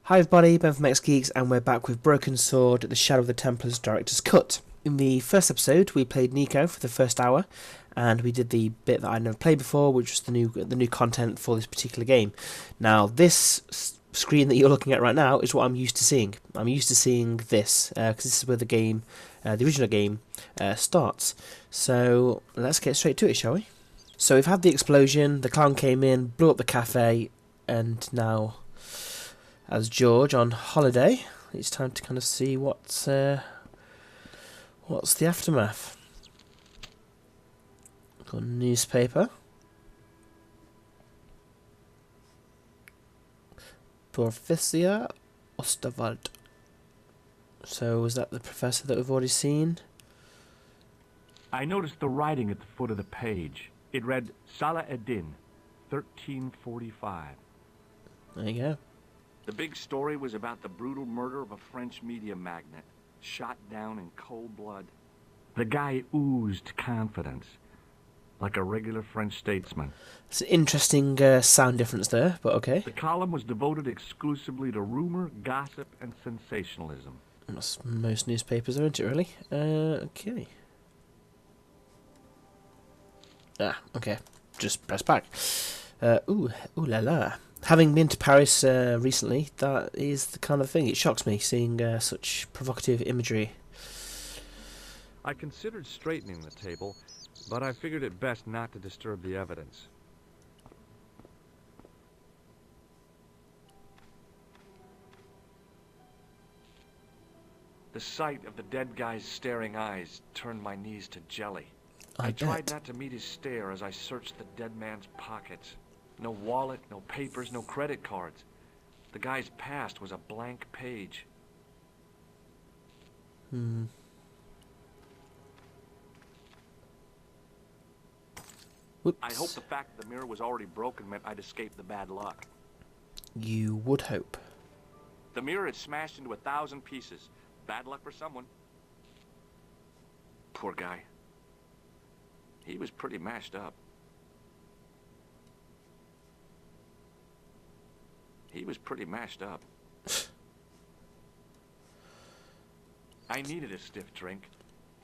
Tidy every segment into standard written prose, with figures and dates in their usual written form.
Hi everybody, Ben from X-Geeks, and we're back with Broken Sword, The Shadow of the Templars Director's Cut. In the first episode, we played Nico for the first hour, and we did the bit that I'd never played before, which was the new content for this particular game. Now, this screen that you're looking at right now is what I'm used to seeing. I'm used to seeing this, because this is where the game, the original game, starts. So, let's get straight to it, shall we? So we've had the explosion, the clown came in, blew up the cafe, and now, as George on holiday, it's time to kind of see what's the aftermath. Got a newspaper. Professor Stobbart. So was that the professor that we've already seen? I noticed the writing at the foot of the page. It read Salah Eddin, 1345. There you go. The big story was about the brutal murder of a French media magnate, shot down in cold blood. The guy oozed confidence, like a regular French statesman. It's an interesting sound difference there, but okay. The column was devoted exclusively to rumor, gossip, and sensationalism. That's most newspapers, aren't it, really? Okay. Okay. Just press back. Ooh la la. Having been to Paris recently, that is the kind of thing. It shocks me seeing such provocative imagery. I considered straightening the table, but I figured it best not to disturb the evidence. The sight of the dead guy's staring eyes turned my knees to jelly. I tried not to meet his stare as I searched the dead man's pockets. No wallet, no papers, no credit cards. The guy's past was a blank page. Whoops. I hope the fact that the mirror was already broken meant I'd escaped the bad luck. You would hope. The mirror had smashed into 1,000 pieces. Bad luck for someone. Poor guy. He was pretty mashed up. He was pretty mashed up. I needed a stiff drink,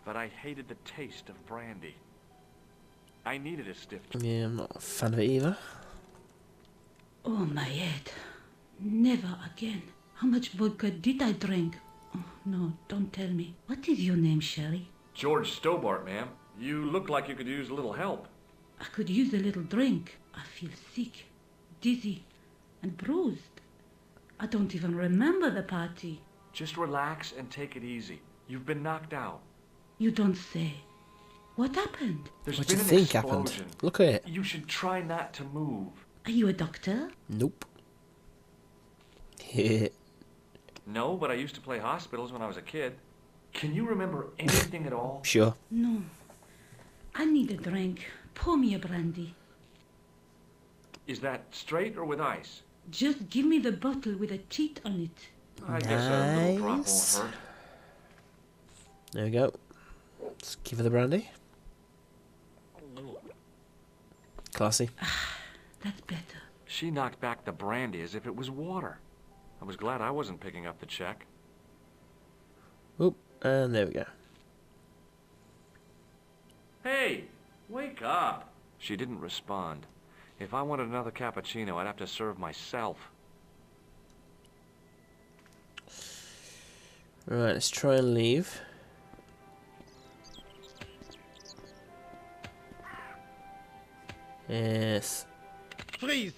but I hated the taste of brandy. I needed a stiff drink. Yeah, I'm not a fan of it either. Oh, my head. Never again. How much vodka did I drink? Oh, no, don't tell me. What is your name, Sherry? George Stobbart, ma'am. You look like you could use a little help. I could use a little drink. I feel sick, dizzy, and bruised. I don't even remember the party. Just relax and take it easy. You've been knocked out. You don't say. What happened? There's What do been you an think happened? explosion. Look at it. You should try not to move. Are you a doctor? Nope. No, but I used to play hospitals when I was a kid. Can you remember anything at all? Sure. No. I need a drink. Pour me a brandy. Is that straight or with ice? Just give me the bottle with a teat on it. I guess a little drop won't Nice. hurt. There we go. Let's give her the brandy. Classy. That's better. She knocked back the brandy as if it was water. I was glad I wasn't picking up the check. Oop, and there we go. Hey, wake up! She didn't respond. If I wanted another cappuccino, I'd have to serve myself. Right, let's try and leave. Yes. Freeze!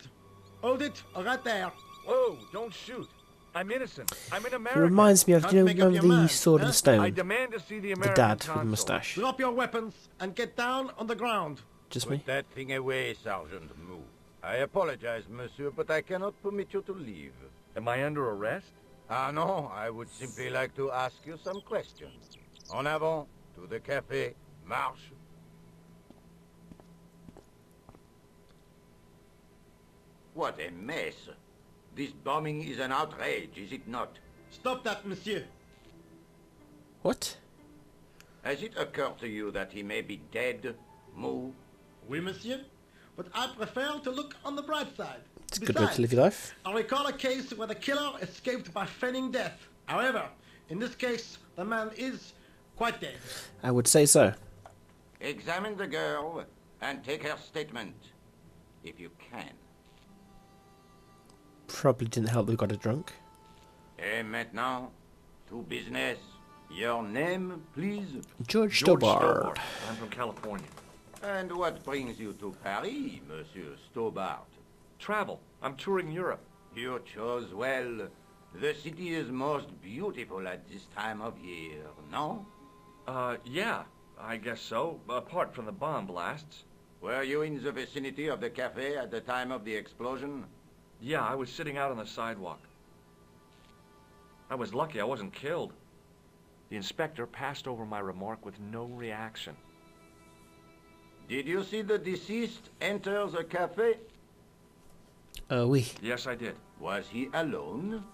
Hold it, right there. Whoa, don't shoot. I'm innocent. I'm an It American. reminds me of, Can't do you make up remember your the mind, Sword huh? and the Stone? I demand to see the The American dad with the consul. moustache. Drop your weapons and get down on the ground. Just Put me? that thing away, Sergeant. Move. I apologize, monsieur, but I cannot permit you to leave. Am I under arrest? Ah, no, I would simply like to ask you some questions. En avant, to the café, marche. What a mess. This bombing is an outrage, is it not? Stop that, monsieur. What? Has it occurred to you that he may be dead? Move. Oui, monsieur. But I prefer to look on the bright side. It's a good way to live your life. I recall a case where the killer escaped by feigning death. However, in this case, the man is quite dead. I would say so. Examine the girl and take her statement, if you can. Probably didn't help that we got her drunk. Et maintenant, to business. Your name, please? George George Stobbart. Stobbart. I'm from California. And what brings you to Paris, Monsieur Stobbart? Travel. I'm touring Europe. You chose well. The city is most beautiful at this time of year, no? Yeah, I guess so, apart from the bomb blasts. Were you in the vicinity of the cafe at the time of the explosion? Yeah, I was sitting out on the sidewalk. I was lucky I wasn't killed. The inspector passed over my remark with no reaction. Did you see the deceased enter the cafe? Oui. Yes, I did. Was he alone?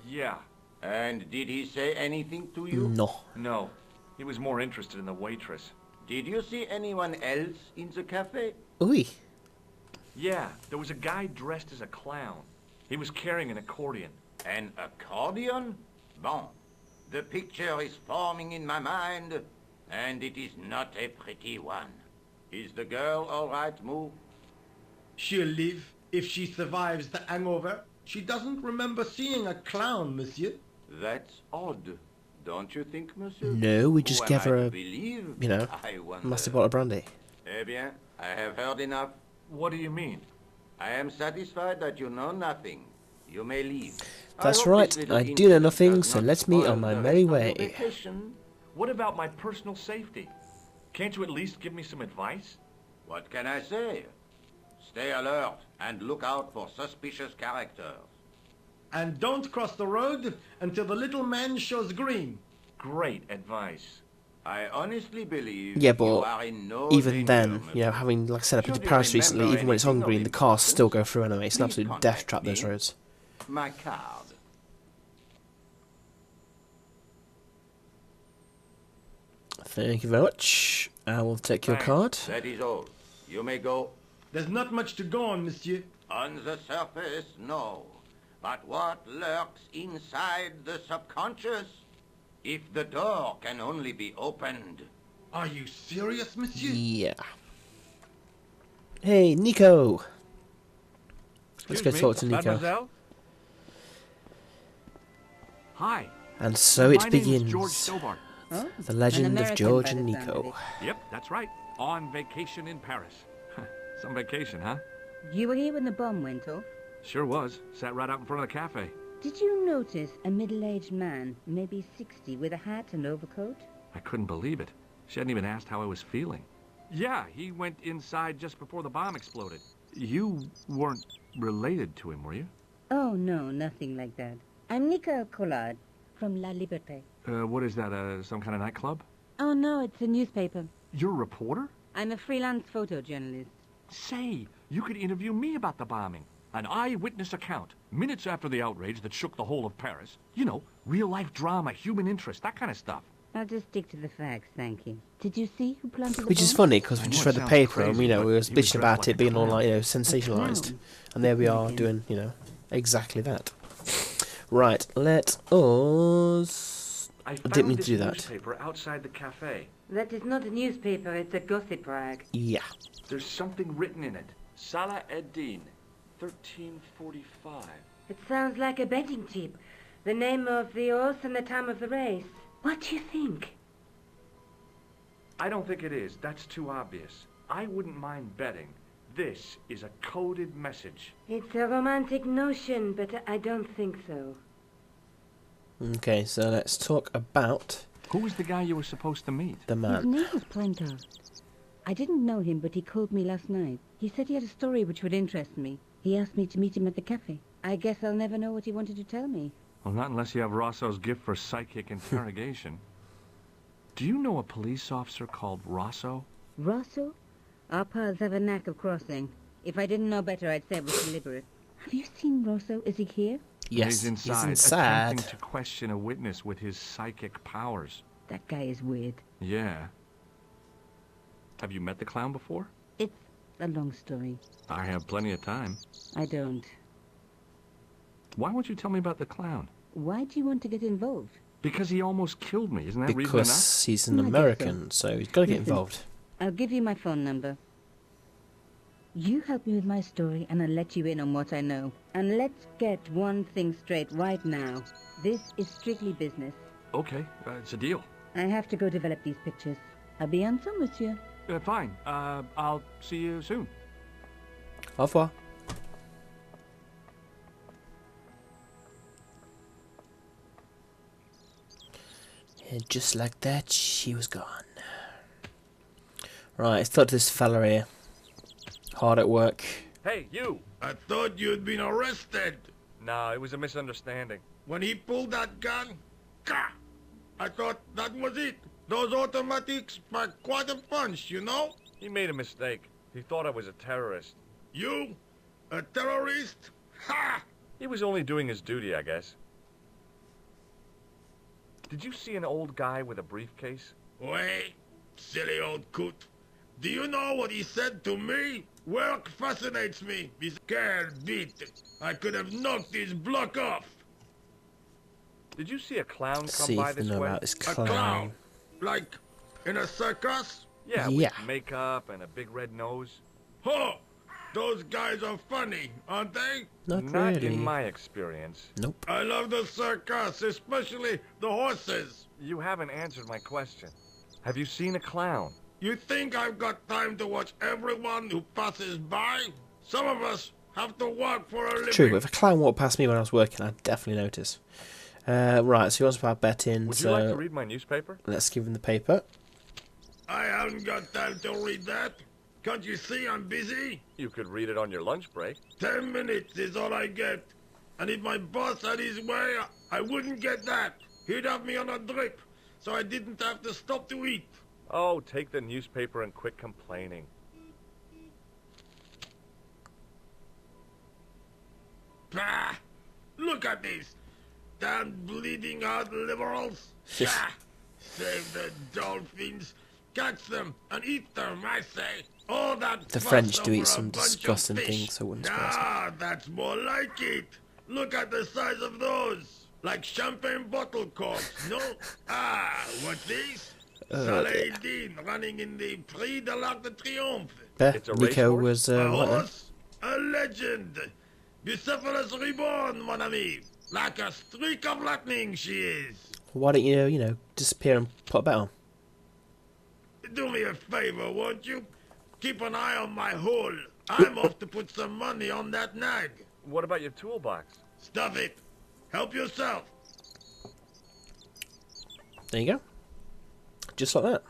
Yeah. And did he say anything to you? No. No. He was more interested in the waitress. Did you see anyone else in the cafe? Oui. Yeah, there was a guy dressed as a clown. He was carrying an accordion. An accordion? Bon. The picture is forming in my mind, and it is not a pretty one. Is the girl all right, Moo? She'll live if she survives the hangover. She doesn't remember seeing a clown, monsieur. That's odd, don't you think, monsieur? No, we just Who gave am her I to a, believe? you know, I wonder. massive bottle of brandy. Eh bien, I have heard enough. What do you mean? I am satisfied that you know nothing. You may leave. That's hope right, this little I do know incident nothing, does so not let me spoil on my the merry rest of way. your vacation. What about my personal safety? Can't you at least give me some advice? What can I say? Stay alert and look out for suspicious characters. And don't cross the road until the little man shows green. Great advice. I honestly believe Yeah, you but are in no even danger, then, monsieur. you know, having like set up into Should you Paris recently, remember even when it's on anything of green, the cars still go importance, through anyway. It's an please absolute death contact trap, those me. roads. My card. Thank you very much. I will take your Thanks. card. That is all. You may go. There's not much to go on, monsieur. On the surface, no. But what lurks inside the subconscious? If the door can only be opened. Are you serious, monsieur? Yeah. Hey, Nico. Let's go talk to Nico. Mademoiselle? Hi. And so My it name's begins. George Stobbart. Oh, The legend an of American George by and the sound of Nico. Yep, that's right. On vacation in Paris. Some vacation, huh? You were here when the bomb went off? Sure was. Sat right out in front of the cafe. Did you notice a middle-aged man, maybe 60, with a hat and overcoat? I couldn't believe it. She hadn't even asked how I was feeling. Yeah, he went inside just before the bomb exploded. You weren't related to him, were you? Oh, no, nothing like that. I'm Nico Collard, from La Liberté. What is that, some kind of nightclub? Oh, no, it's a newspaper. You're a reporter? I'm a freelance photojournalist. Say, you could interview me about the bombing. An eyewitness account, minutes after the outrage that shook the whole of Paris. You know, real-life drama, human interest, that kind of stuff. I'll just stick to the facts, thank you. Did you see who planted the Which is bomb? funny because we I just know read it the sounds paper and, crazy, you know, but we was he was bitching dressed about like it a being all clown. like, you know, sensationalized. clown? And there we are Okay. doing, you know, exactly that. Right, let us... I didn't found mean to this do that. newspaper outside the cafe. That is not a newspaper, it's a gossip rag. Yeah. There's something written in it. Salah Eddin, 1345. It sounds like a betting tip. The name of the horse and the time of the race. What do you think? I don't think it is. That's too obvious. I wouldn't mind betting. This is a coded message. It's a romantic notion, but I don't think so. Okay, so let's talk about Who was the guy you were supposed to meet? the His man. name was Puente. I didn't know him, but he called me last night. He said he had a story which would interest me. He asked me to meet him at the cafe. I guess I'll never know what he wanted to tell me. Well, not unless you have Rosso's gift for psychic interrogation. Do you know a police officer called Rosso? Rosso? Our paths have a knack of crossing. If I didn't know better, I'd say it was deliberate. Have you seen Rosso? Is he here? Yes, He's inside, inside. attempting to question a witness with his psychic powers. That guy is weird. Yeah. Have you met the clown before? It's a long story. I have plenty of time. I don't. Why won't you tell me about the clown? Why do you want to get involved? Because he almost killed me. Isn't that reason enough? Because he's an I guess American, so he's got to get Listen. involved. I'll give you my phone number. You help me with my story and I'll let you in on what I know. And let's get one thing straight right now. This is strictly business. Okay, it's a deal. I have to go develop these pictures. À bientôt, monsieur. Fine. I'll see you soon. Au revoir. And just like that, she was gone. Right, it's got this fella here. Hard at work. Hey, you! I thought you'd been arrested. No, it was a misunderstanding. When he pulled that gun, gah! I thought that was it. Those automatics pack quite a punch, you know? He made a mistake. He thought I was a terrorist. You? A terrorist? Ha! He was only doing his duty, I guess. Did you see an old guy with a briefcase? Wait, silly old coot. Do you know what he said to me? Work fascinates me. This scared beat. I could have knocked his block off. Did you see a clown come See by if they this know way? about this A clown. clown. Like, in a circus? Yeah, Yeah. with makeup and a big red nose. Huh! Those guys are funny, aren't they? Not Not really. in my experience. Nope. I love the circus, especially the horses. You haven't answered my question. Have you seen a clown? You think I've got time to watch everyone who passes by? Some of us have to work for a living. True, but if a clown walked past me when I was working, I'd definitely notice. Right, so he wants about betting, Would so you like to read my newspaper? let's give him the paper. I haven't got time to read that. Can't you see I'm busy? You could read it on your lunch break. 10 minutes is all I get. And if my boss had his way, I wouldn't get that. He'd have me on a drip, so I didn't have to stop to eat. Oh, take the newspaper and quit complaining. Bah! Look at this. Damn bleeding heart liberals. Bah! Save the dolphins. Catch them and eat them, I say. All that The fuss French do over eat a some bunch of disgusting fish. things, so it wouldn't surprise me. Ah, that's more like it. Look at the size of those. Like champagne bottle corks, no? Ah, what's this? Saladin running in the Prix de l'Arc de Triomphe. It's a Nico racehorse? was A right then. horse? A legend. Bucephalus reborn, mon ami. Like a streak of lightning she is. Why don't you, disappear and put a bet on? Do me a favor, won't you? Keep an eye on my hole. I'm off to put some money on that nag. What about your toolbox? Stuff it. Help yourself. There you go. Just like that.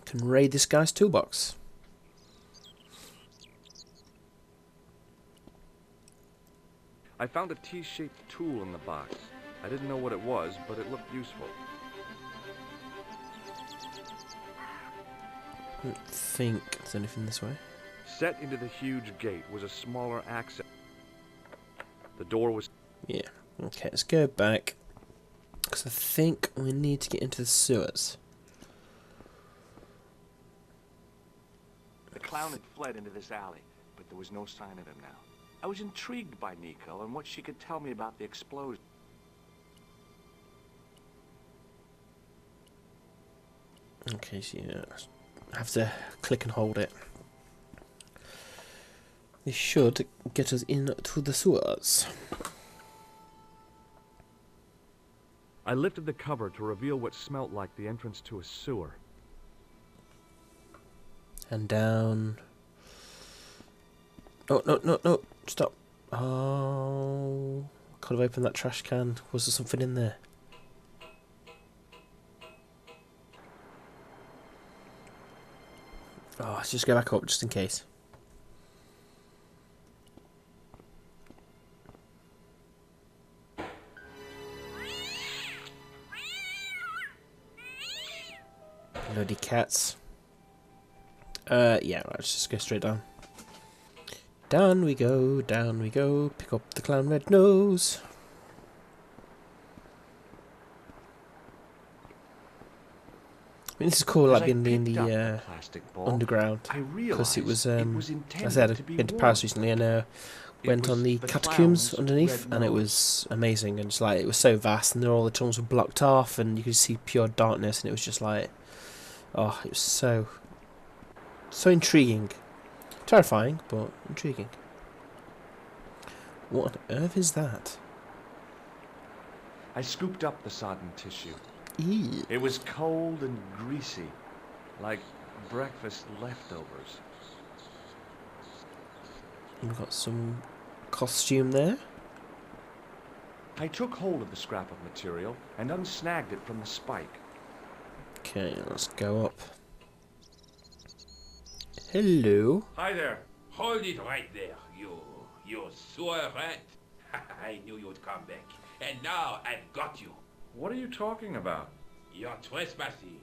Can raid this guy's toolbox. I found a T-shaped tool in the box. I didn't know what it was, but it looked useful. I don't think there's anything this way. Set into the huge gate was a smaller access. The door was... Yeah. Okay, let's go back. Because I think we need to get into the sewers. The clown had fled into this alley, but there was no sign of him now. I was intrigued by Nico and what she could tell me about the explosion. Okay, so you have to click and hold it. This should get us into the sewers. I lifted the cover to reveal what smelt like the entrance to a sewer. And down. Oh, no, stop. Oh, could have opened that trash can. Was there something in there? Oh, let's just go back up just in case. Bloody cats. Yeah, right, let's just go straight down. Down we go, pick up the clown red nose. mean, this is cool, like being in picked up the plastic ball, underground, I because it was. intended I said to be I've been to worn. Paris recently, and It went was on the the catacombs clown's underneath, red and it nose. was amazing. And just like it was so vast, and all the tunnels were blocked off, and you could see pure darkness, and it was just like, oh, it was so intriguing, terrifying, but intriguing. What on earth is that? I scooped up the sodden tissue. Eee. It was cold and greasy, like breakfast leftovers. We've got some costume there. I took hold of the scrap of material and unsnagged it from the spike. Okay, let's go up. Hello. Hi there. Hold it right there, you sewer rat. I knew you'd come back. And now I've got you. What are you talking about? You're trespassing.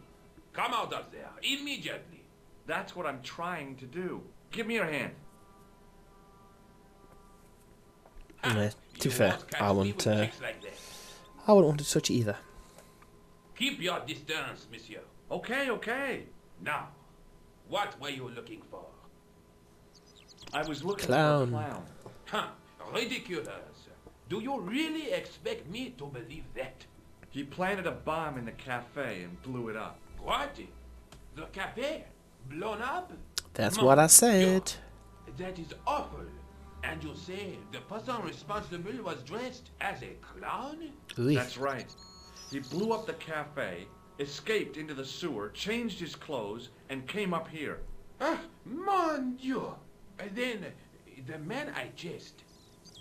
Come out of there, immediately. That's what I'm trying to do. Give me your hand. To be You fair, won't catch I me wouldn't. with tricks like that. I wouldn't want to touch it either. Keep your distance, monsieur. Okay, okay. Now, what were you looking for? I was looking Clown. for a clown. Huh, ridiculous. Do you really expect me to believe that? He planted a bomb in the cafe and blew it up. What? The cafe? Blown up? That's Mon what I Dieu. said. That is awful. And you say the person responsible was dressed as a clown? Ooh. That's right. He blew up the cafe, escaped into the sewer, changed his clothes, and came up here. Ah, mon Dieu. Then, the man I chased,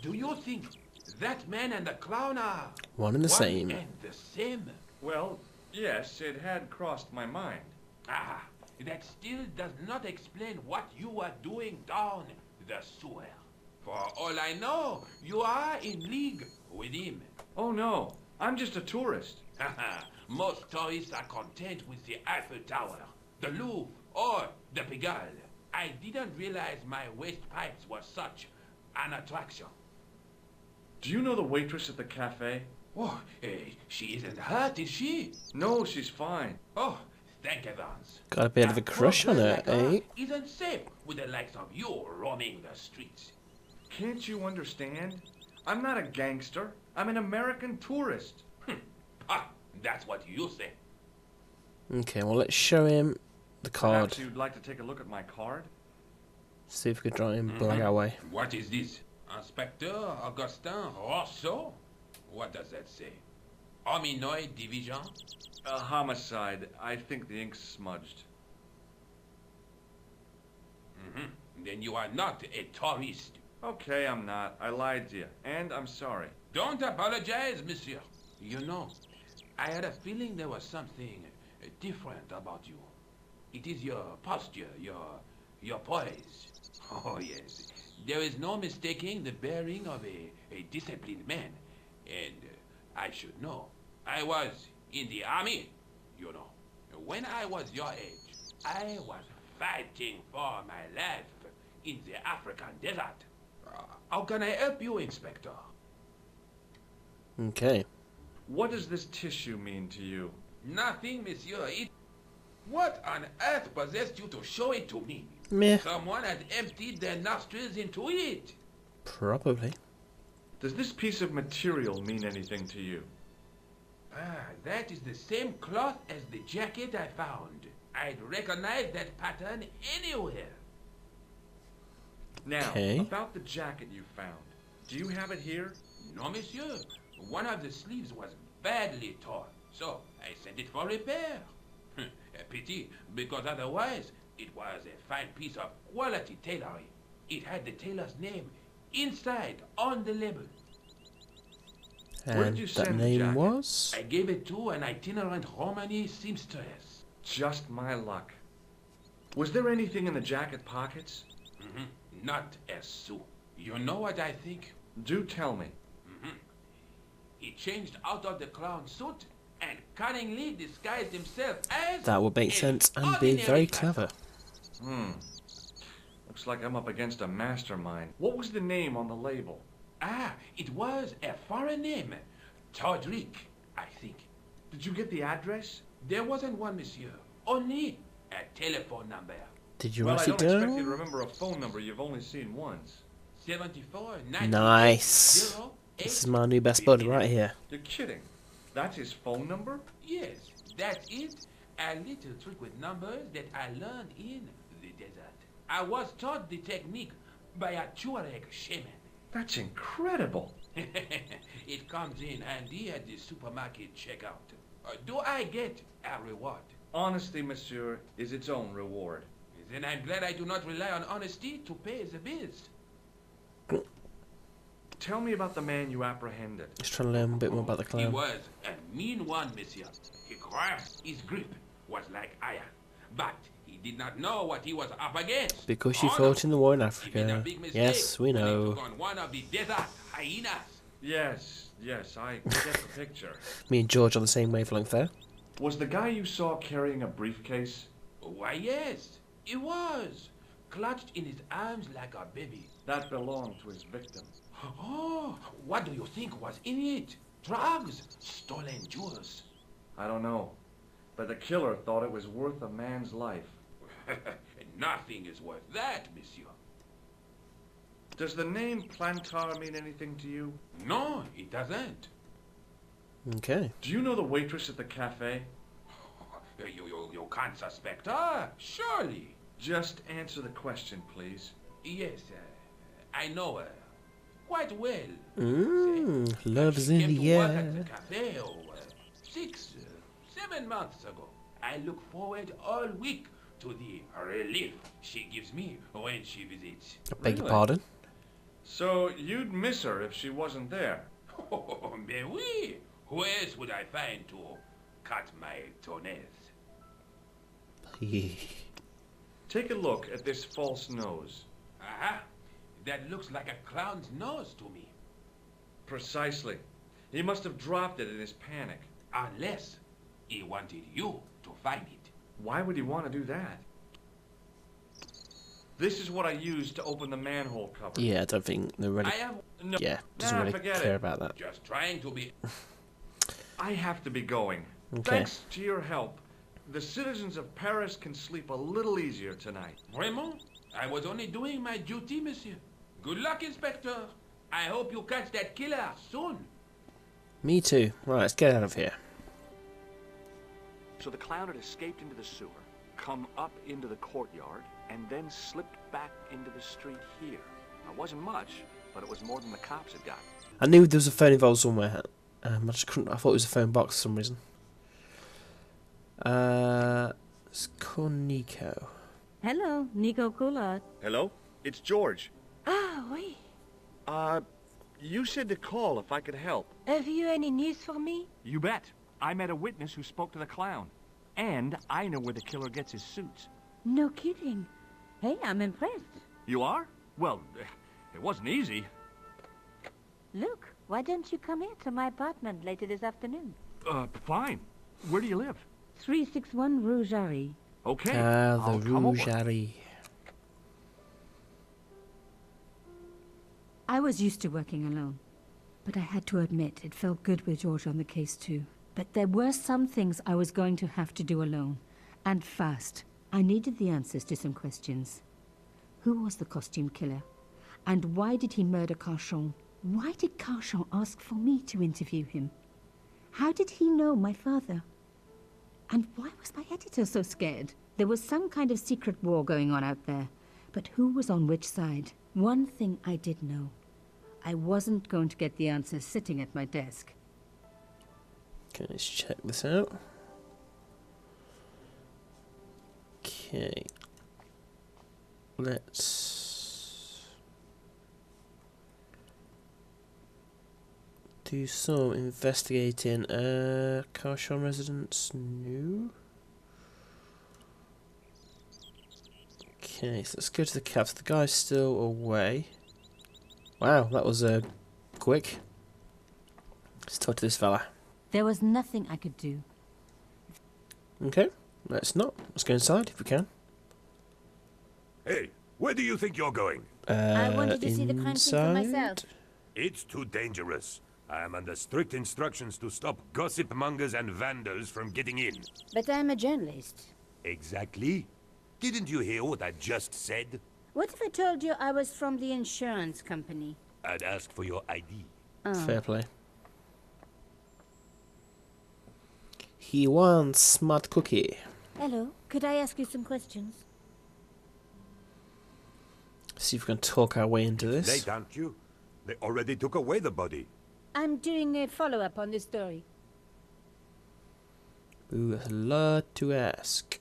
do you think that man and the clown are One and the same. and the same? Well, yes, it had crossed my mind. Ah, that still does not explain what you are doing down the sewer. For all I know, you are in league with him. Oh no, I'm just a tourist. Most tourists are content with the Eiffel Tower, the Louvre, or the Pigalle. I didn't realize my waste pipes were such an attraction. Do you know the waitress at the cafe? Oh, she isn't hurt, is she? No, she's fine. Oh, thank heavens. Got a bit of a crush on her, eh? Isn't safe with the likes of you roaming the streets. Can't you understand? I'm not a gangster. I'm an American tourist. Ah, that's what you say. Okay, well, let's show him the card. Perhaps you'd like to take a look at my card? See if we could draw him blag our way. What is this? Inspector Augustin Rousseau? What does that say? Hominoid Division? A homicide. I think the ink's smudged. Then you are not a tourist. Okay, I'm not. I lied to you. And I'm sorry. Don't apologize, monsieur. You know, I had a feeling there was something different about you. It is your posture, your poise. Oh, yes. There is no mistaking the bearing of a disciplined man. And I should know. I was in the army, you know. When I was your age, I was fighting for my life in the African desert. How can I help you, Inspector? Okay. What does this tissue mean to you? Nothing, monsieur. What on earth possessed you to show it to me? Meh. Someone had emptied their nostrils into it. Probably. Does this piece of material mean anything to you? Ah, that is the same cloth as the jacket I found. I'd recognize that pattern anywhere. Now, Okay. about the jacket you found. Do you have it here? No, monsieur. One of the sleeves was badly torn, so I sent it for repair. A pity, because otherwise it was a fine piece of quality tailoring. It had the tailor's name inside on the label. Where did And you that send the name jacket? was? I gave it to an itinerant Romani seamstress. Just my luck. Was there anything in the jacket pockets? Not a sou. You know what I think? Do tell me. He changed out of the clown suit and cunningly disguised himself as That would make an sense and be ordinary very person. clever. Looks like I'm up against a mastermind. What was the name on the label? Ah, it was a foreign name. Todrick, I think. Did you get the address? There wasn't one, monsieur. only a telephone number. Did you Well, I write don't it expect you to down? remember a phone number you've only seen once. 74 98 Nice. 08. This is my new best bud right here. You're kidding. That's his phone number? Yes, that's it. A little trick with numbers that I learned in the desert. I was taught the technique by a Tuareg shaman. That's incredible. It comes in handy at the supermarket checkout. Do I get a reward? Honesty, monsieur, is its own reward. Then I'm glad I do not rely on honesty to pay the bills. Tell me about the man you apprehended. Just trying to learn a bit more about the He clown. was a mean one, monsieur. He grasped his grip was like iron, but he did not know what he was up against. Because you Oh, fought in the war in He made a Africa. big mistake Yes, we when he know. took on one of the desert hyenas. Yes, I get the picture. Me and George on the same wavelength there. Was the guy you saw carrying a briefcase? Why, yes, he was. Clutched in his arms like a baby. That belonged to his victim. Oh, what do you think was in it? Drugs? Stolen jewels? I don't know. But the killer thought it was worth a man's life. Nothing is worth that, monsieur. Does the name Plantar mean anything to you? No, it doesn't. Okay. Do you know the waitress at the cafe? You can't suspect her, surely. Just answer the question, please. Yes, I know her quite well. Love's She in came the to work at the air. cafe 7 months ago. I look forward all week to the relief she gives me when she visits. I beg your Really? pardon? So you'd miss her if she wasn't there? Oh, mais oui. Who else would I find to cut my toenails? Take a look at this false nose. Aha! That looks like a clown's nose to me. Precisely. He must have dropped it in his panic. Unless he wanted you to find it. Why would he want to do that? This is what I used to open the manhole cover. Yeah, I don't think they're ready. I am No, Yeah, doesn't really forget care it. about that. just trying to be... I have to be going. Okay. Thanks to your help, the citizens of Paris can sleep a little easier tonight. Vraiment? I was only doing my duty, monsieur. Good luck, Inspector. I hope you catch that killer soon. Me too. Right, let's get out of here. So the clown had escaped into the sewer, come up into the courtyard, and then slipped back into the street here. It wasn't much, but it was more than the cops had got. I knew there was a phone involved somewhere. I just couldn't. I thought it was a phone box for some reason. Let's call Nico. Hello, Nico Collard. Hello? It's George. Ah, oui. You said to call if I could help. Have you any news for me? You bet. I met a witness who spoke to the clown. And I know where the killer gets his suits. No kidding. Hey, I'm impressed. You are? Well, it wasn't easy. Look, why don't you come here to my apartment later this afternoon? Fine. Where do you live? 361 Rue Jarry. Okay. The I'll come over. Rougerie. I was used to working alone, but I had to admit it felt good with George on the case too. But there were some things I was going to have to do alone, and fast. I needed the answers to some questions. Who was the costume killer? And why did he murder Carchon? Why did Carchon ask for me to interview him? How did he know my father? And why was my editor so scared? There was some kind of secret war going on out there, but who was on which side? One thing I did know. I wasn't going to get the answers sitting at my desk. Okay, let's check this out. Okay. Let's do some investigating. Carchon residence, no. Okay, so let's go to the cabs. The guy's still away. Wow, that was quick. Let's talk to this fella. There was nothing I could do. Okay, let's not. Let's go inside if we can. Hey, where do you think you're going? I wanted to see the crime scene for myself. Inside? It's too dangerous. I am under strict instructions to stop gossip mongers and vandals from getting in. But I'm a journalist. Exactly. Didn't you hear what I just said? What if I told you I was from the insurance company? I'd ask for your ID. Oh. Fair play. He wants smart cookie. Hello, could I ask you some questions? See if we can talk our way into this. Late, aren't you? They already took away the body. I'm doing a follow-up on this story. Ooh, that's a lot to ask.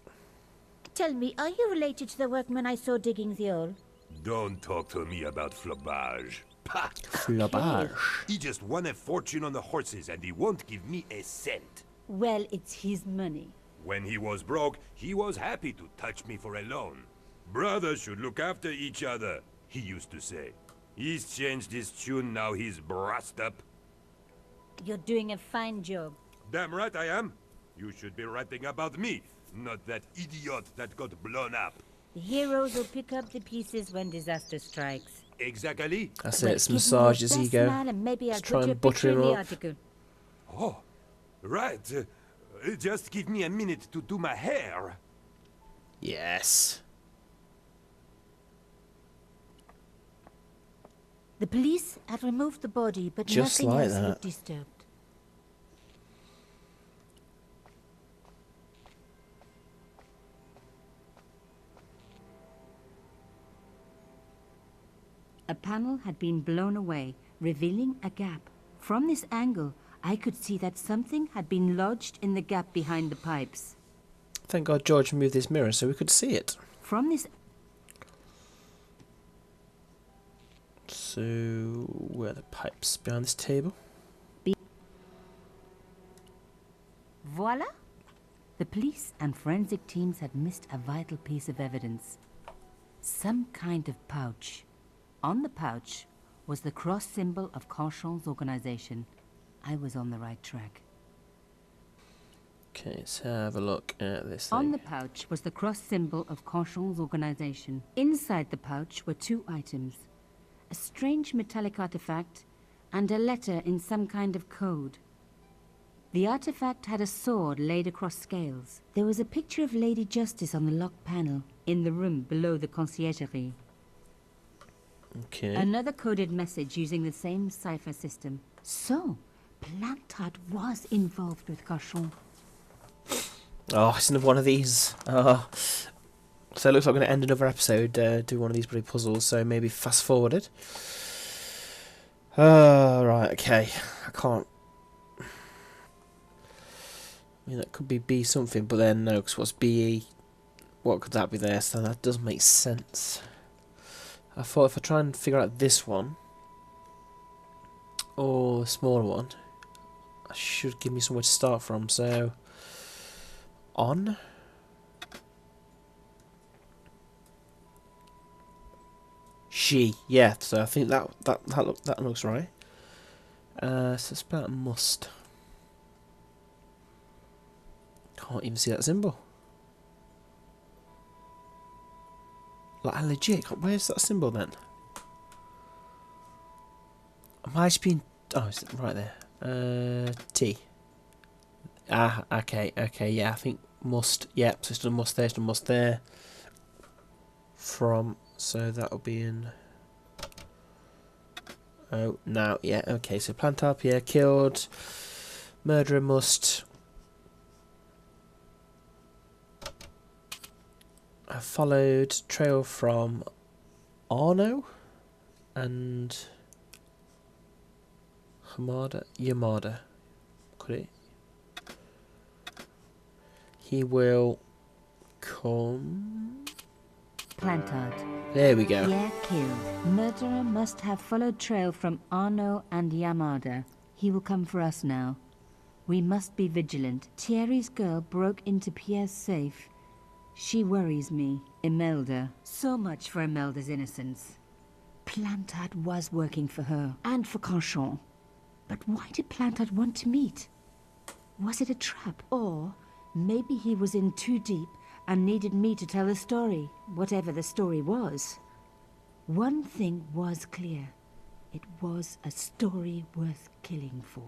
Tell me, are you related to the workman I saw digging the hole? Don't talk to me about flobage. Pah! Flobage. He just won a fortune on the horses and he won't give me a cent. Well, it's his money. When he was broke, he was happy to touch me for a loan. Brothers should look after each other, he used to say. He's changed his tune, now he's brassed up. You're doing a fine job. Damn right I am. You should be writing about me, not that idiot that got blown up. The heroes will pick up the pieces when disaster strikes. Exactly. That's Well, it, it's give me massage your his best ego. smile and maybe I'll Just try put your and butter picture in him the up. article. Oh, right. Just give me a minute to do my hair. Yes. The police had removed the body, but Just nothing like else that. looked disturbed. A panel had been blown away, revealing a gap. From this angle, I could see that something had been lodged in the gap behind the pipes. Thank God George moved this mirror so we could see it. From this... So, where are the pipes? Behind this table? Voila! The police and forensic teams had missed a vital piece of evidence. Some kind of pouch. On the pouch was the cross symbol of Carchon's organization. I was on the right track. Okay, let's have a look at this thing. On the pouch was the cross symbol of Carchon's organization. Inside the pouch were two items. A strange metallic artifact and a letter in some kind of code. The artifact had a sword laid across scales. There was a picture of Lady Justice on the locked panel in the room below the conciergerie. Okay. Another coded message using the same cipher system. So, Plantard was involved with Carchon. Oh, it's another one of these. Oh. So it looks like we're going to end another episode, do one of these bloody puzzles, so maybe fast forwarded. Right, okay. I can't... I mean, that could be B something, but then no, because what's BE? What could that be there? So that doesn't make sense. I thought if I try and figure out this one, or the smaller one, it should give me somewhere to start from, so... On? She, yeah, so I think that looks right. So spell out must. Can't even see that symbol. Like, legit, where's that symbol then? Am I just being... Oh, it's right there. T. Ah, okay, yeah, I think must, yep, so it's done must there, it's done must there. From, so that'll be in... Oh, now, yeah, okay, so Plantard, Pierre killed. Murderer must... I followed trail from Arno and Yamada. Could it? He will come... Plantard. There we go. Pierre killed. Murderer must have followed trail from Arno and Yamada. He will come for us now. We must be vigilant. Thierry's girl broke into Pierre's safe. She worries me. Imelda. So much for Imelda's innocence. Plantard was working for her, and for Carchon. But why did Plantard want to meet? Was it a trap? Or maybe he was in too deep and needed me to tell the story, whatever the story was. One thing was clear. It was a story worth killing for.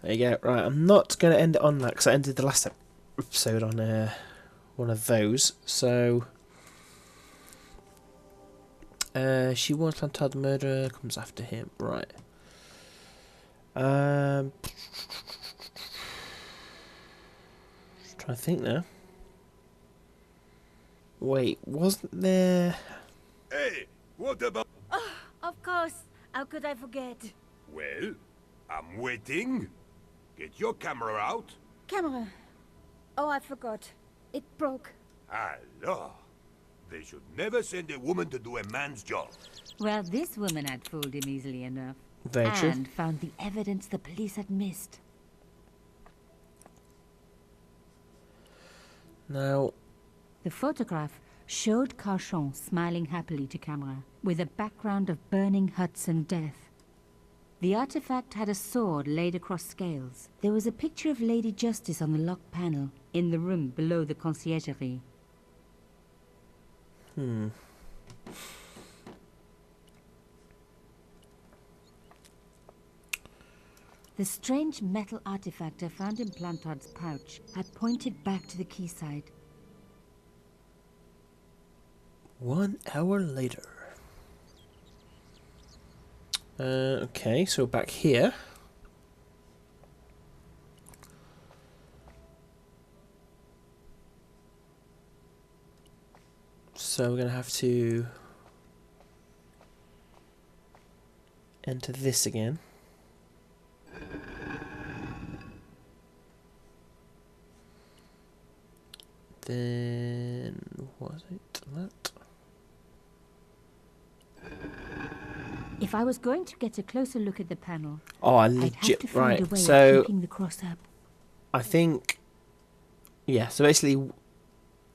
There you go. Right, I'm not going to end it on that because I ended the last episode on one of those. So, she warns Plantard the murderer, comes after him. Right. Trying to think now. Wait, wasn't there... Hey, what about... Oh, of course. How could I forget? Well, I'm waiting. Get your camera out. Camera. Oh, I forgot. It broke. Alors, they should never send a woman to do a man's job. Well, this woman had fooled him easily enough. Very true. And found the evidence the police had missed. Now... The photograph showed Carchon smiling happily to camera, with a background of burning huts and death. The artifact had a sword laid across scales. There was a picture of Lady Justice on the locked panel, in the room below the conciergerie. The strange metal artifact I found in Plantard's pouch had pointed back to the quayside. 1 hour later. Okay, so back here. So we're going to have to enter this again. Then, was it that? If I was going to get a closer look at the panel, Oh, I I'd have legit, to find a right, way so of keeping the cross up. I think, yeah, so basically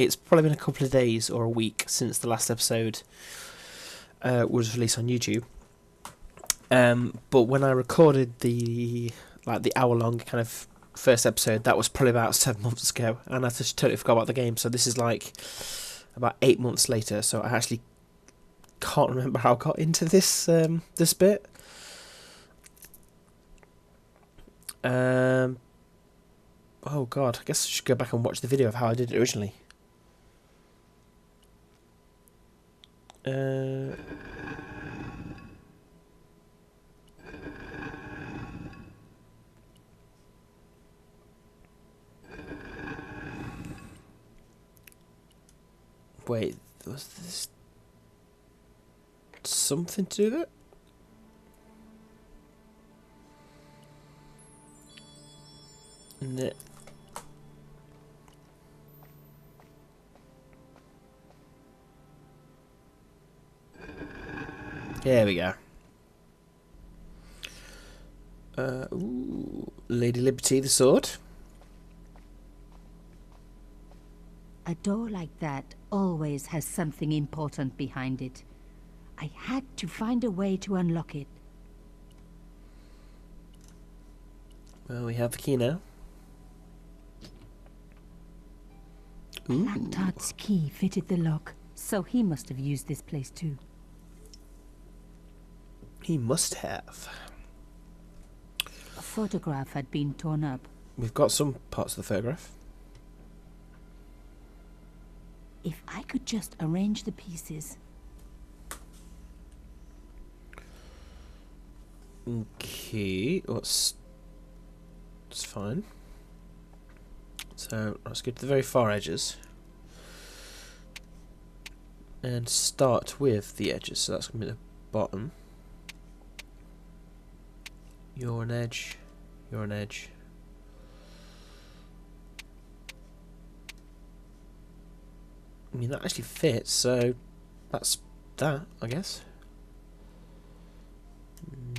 it's probably been a couple of days or a week since the last episode was released on YouTube. But when I recorded the hour-long kind of first episode, that was probably about 7 months ago, and I just totally forgot about the game. So this is like about 8 months later. So I actually can't remember how I got into this this bit. Oh god, I guess I should go back and watch the video of how I did it originally. Wait, was this something to do with it? No. There we go. Ooh, Lady Liberty, the sword. A door like that always has something important behind it. I had to find a way to unlock it. Well, we have the key now. Ooh. Plantard's key fitted the lock, so he must have used this place too. He must have. A photograph had been torn up. We've got some parts of the photograph. If I could just arrange the pieces. Okay, it's fine. So let's go to the very far edges and start with the edges. So that's going to be the bottom. You're an edge. You're an edge. I mean, that actually fits, so that's that, I guess.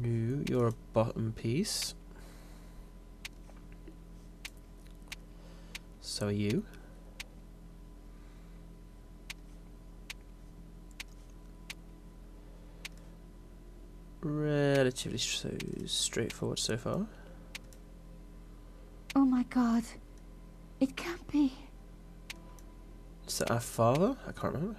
No, you're a bottom piece. So are you. Relatively straightforward so far. Oh my god. It can't be. Is that our father? I can't remember.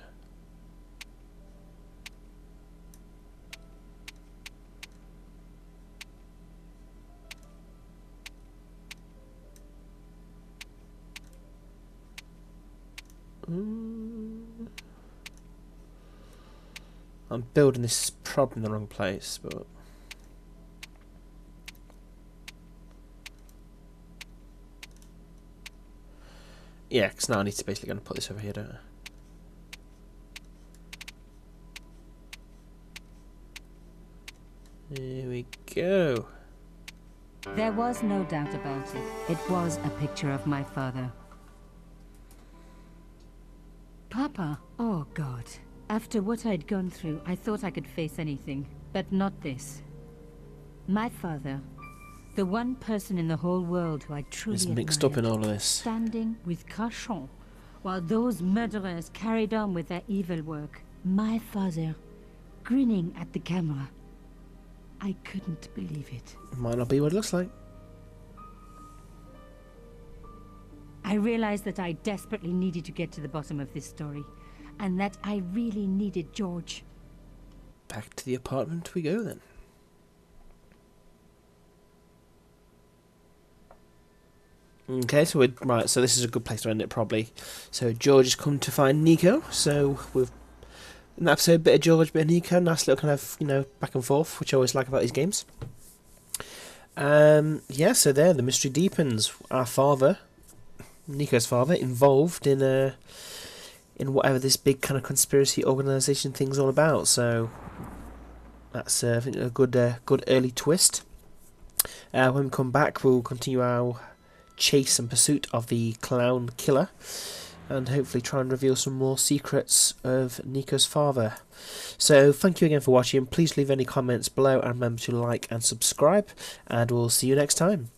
I'm building this problem in the wrong place, but... Yeah, because now I need to basically going to put this over here, don't I? There we go. There was no doubt about it. It was a picture of my father. Papa, oh God. After what I'd gone through, I thought I could face anything, but not this. My father, the one person in the whole world who I truly is mixed admired, up in all of this. standing with Cachon, while those murderers carried on with their evil work. My father, grinning at the camera. I couldn't believe it. Might not be what it looks like. I realized that I desperately needed to get to the bottom of this story, and that I really needed George. Back to the apartment we go then. Okay, so right. So this is a good place to end it, probably. So George has come to find Nico. So we've in that episode, bit of George, bit of Nico. Nice little kind of back and forth, which I always like about these games. Yeah. So there, the mystery deepens. Our father, Nico's father, involved in whatever this big kind of conspiracy organisation thing's all about. So that's I think a good early twist. When we come back, we'll continue our chase and pursuit of the clown killer, and hopefully try and reveal some more secrets of Nico's father. So thank you again for watching. Please leave any comments below, and remember to like and subscribe, and we'll see you next time.